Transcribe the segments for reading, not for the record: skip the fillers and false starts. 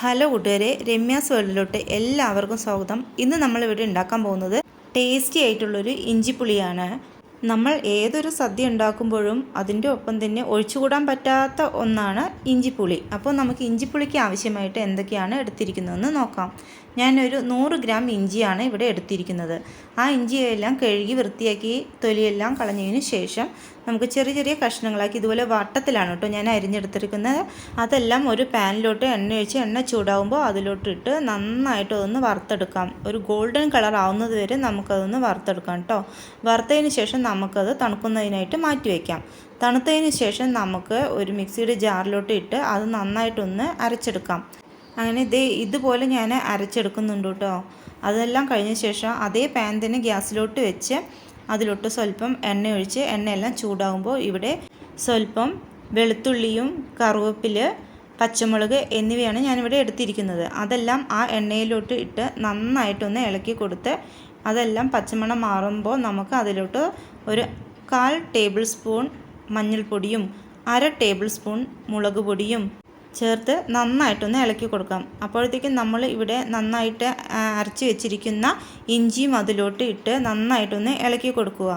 Hello കൂട്ടുകാരെ, രമ്യാസ് വേൾഡിലോട്ട് എല്ലാവർക്കും സ്വാഗതം. ഇന്ന് നമ്മളിവിടെ ഉണ്ടാക്കാൻ പോകുന്നത് ടേസ്റ്റി ആയിട്ടുള്ളൊരു ഇഞ്ചിപ്പുളിയാണ്. നമ്മൾ ഏതൊരു സദ്യ ഉണ്ടാക്കുമ്പോഴും അതിൻ്റെ ഒപ്പം തന്നെ ഒഴിച്ചുകൂടാൻ പറ്റാത്ത ഒന്നാണ് ഇഞ്ചിപ്പുളി. അപ്പോൾ നമുക്ക് ഇഞ്ചിപ്പുളിക്ക് ആവശ്യമായിട്ട് എന്തൊക്കെയാണ് എടുത്തിരിക്കുന്നതെന്ന് നോക്കാം. ഞാനൊരു 100 ഗ്രാം ഇഞ്ചിയാണ് ഇവിടെ എടുത്തിരിക്കുന്നത്. ആ ഇഞ്ചിയെല്ലാം കഴുകി വൃത്തിയാക്കി തൊലിയെല്ലാം കളഞ്ഞതിന് ശേഷം നമുക്ക് ചെറിയ ചെറിയ കഷ്ണങ്ങളാക്കി ഇതുപോലെ വട്ടത്തിലാണ് കേട്ടോ ഞാൻ അരിഞ്ഞെടുത്തിരിക്കുന്നത്. അതെല്ലാം ഒരു പാനിലോട്ട് എണ്ണ ഒഴിച്ച് എണ്ണ ചൂടാകുമ്പോൾ അതിലോട്ടിട്ട് നന്നായിട്ട് അതൊന്ന് വറുത്തെടുക്കാം. ഒരു ഗോൾഡൻ കളർ ആവുന്നത് വരെ നമുക്കതൊന്ന് വറുത്തെടുക്കാം കേട്ടോ. വറുത്തതിന് ശേഷം നമുക്കത് തണുക്കുന്നതിനായിട്ട് മാറ്റി വയ്ക്കാം. തണുത്തതിന് ശേഷം നമുക്ക് ഒരു മിക്സിയുടെ ജാറിലോട്ട് ഇട്ട് അത് നന്നായിട്ടൊന്ന് അരച്ചെടുക്കാം. അങ്ങനെ ഇതുപോലെ ഞാൻ അരച്ചെടുക്കുന്നുണ്ട് കേട്ടോ. അതെല്ലാം കഴിഞ്ഞ ശേഷം അതേ പാൻ തന്നെ ഗ്യാസിലോട്ട് വെച്ച് അതിലോട്ട് സ്വല്പം എണ്ണ ഒഴിച്ച് എണ്ണയെല്ലാം ചൂടാകുമ്പോൾ ഇവിടെ സ്വല്പം വെളുത്തുള്ളിയും കറുവേപ്പില, പച്ചമുളക് എന്നിവയാണ് ഞാനിവിടെ എടുത്തിരിക്കുന്നത്. അതെല്ലാം ആ എണ്ണയിലോട്ട് ഇട്ട് നന്നായിട്ടൊന്ന് ഇളക്കി കൊടുത്ത് അതെല്ലാം പച്ചമണം മാറുമ്പോൾ നമുക്ക് അതിലോട്ട് ഒരു 1/4 ടേബിൾ സ്പൂൺ മഞ്ഞൾപ്പൊടിയും 1/2 ടേബിൾ സ്പൂൺ മുളക് പൊടിയും ചേർത്ത് നന്നായിട്ടൊന്ന് ഇളക്കി കൊടുക്കാം. അപ്പോഴത്തേക്കും നമ്മൾ ഇവിടെ നന്നായിട്ട് അരച്ച് വെച്ചിരിക്കുന്ന ഇഞ്ചിയും അതിലോട്ട് ഇട്ട് നന്നായിട്ടൊന്ന് ഇളക്കി കൊടുക്കുക.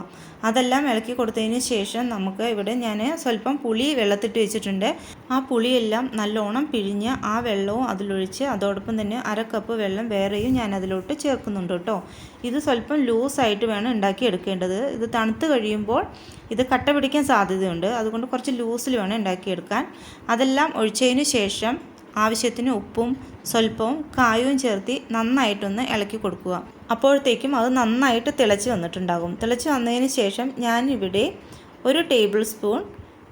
അതെല്ലാം ഇളക്കി കൊടുത്തതിന് ശേഷം നമുക്ക് ഇവിടെ ഞാൻ സ്വല്പം പുളി വെള്ളത്തിട്ട് വെച്ചിട്ടുണ്ട്. ആ പുളിയെല്ലാം നല്ലോണം പിഴിഞ്ഞ് ആ വെള്ളവും അതിലൊഴിച്ച് അതോടൊപ്പം തന്നെ 1/2 കപ്പ് വെള്ളം വേറെയും ഞാൻ അതിലോട്ട് ചേർക്കുന്നുണ്ട് കേട്ടോ. ഇത് സ്വല്പം ലൂസായിട്ട് വേണം ഉണ്ടാക്കിയെടുക്കേണ്ടത്. ഇത് തണുത്ത് കഴിയുമ്പോൾ ഇത് കട്ട പിടിക്കാൻ സാധ്യതയുണ്ട്. അതുകൊണ്ട് കുറച്ച് ലൂസിൽ വേണം ഉണ്ടാക്കിയെടുക്കാൻ. അതെല്ലാം ഒഴിച്ചതിന് ശേഷം ആവശ്യത്തിന് ഉപ്പും സ്വല്പവും കായവും ചേർത്ത് നന്നായിട്ടൊന്ന് ഇളക്കി കൊടുക്കുക. അപ്പോഴത്തേക്കും അത് നന്നായിട്ട് തിളച്ച് വന്നിട്ടുണ്ടാകും. തിളച്ച് വന്നതിന് ശേഷം ഞാനിവിടെ 1 ടേബിൾ സ്പൂൺ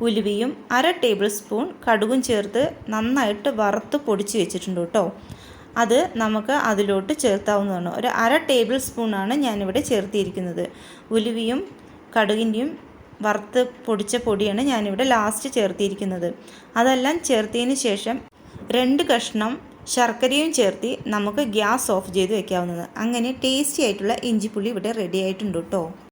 ഉലുവയും 1/2 ടേബിൾ സ്പൂൺ കടുകും ചേർത്ത് നന്നായിട്ട് വറുത്ത് പൊടിച്ച് വെച്ചിട്ടുണ്ട് കേട്ടോ. അത് നമുക്ക് അതിലോട്ട് ചേർത്താവുന്നതാണ്. ഒരു 1/2 ടേബിൾ സ്പൂണാണ് ഞാനിവിടെ ചേർത്തിരിക്കുന്നത്. ഉലുവയും കടുകിൻ്റെയും വറുത്ത് പൊടിച്ച പൊടിയാണ് ഞാനിവിടെ ലാസ്റ്റ് ചേർത്തിരിക്കുന്നത്. അതെല്ലാം ചേർത്തതിന് ശേഷം 2 കഷ്ണം ശർക്കരയും ചേർത്ത് നമുക്ക് ഗ്യാസ് ഓഫ് ചെയ്ത് വെക്കാവുന്നത്. അങ്ങനെ ടേസ്റ്റി ആയിട്ടുള്ള ഇഞ്ചിപ്പുളി ഇവിടെ റെഡി ആയിട്ടുണ്ട് കേട്ടോ.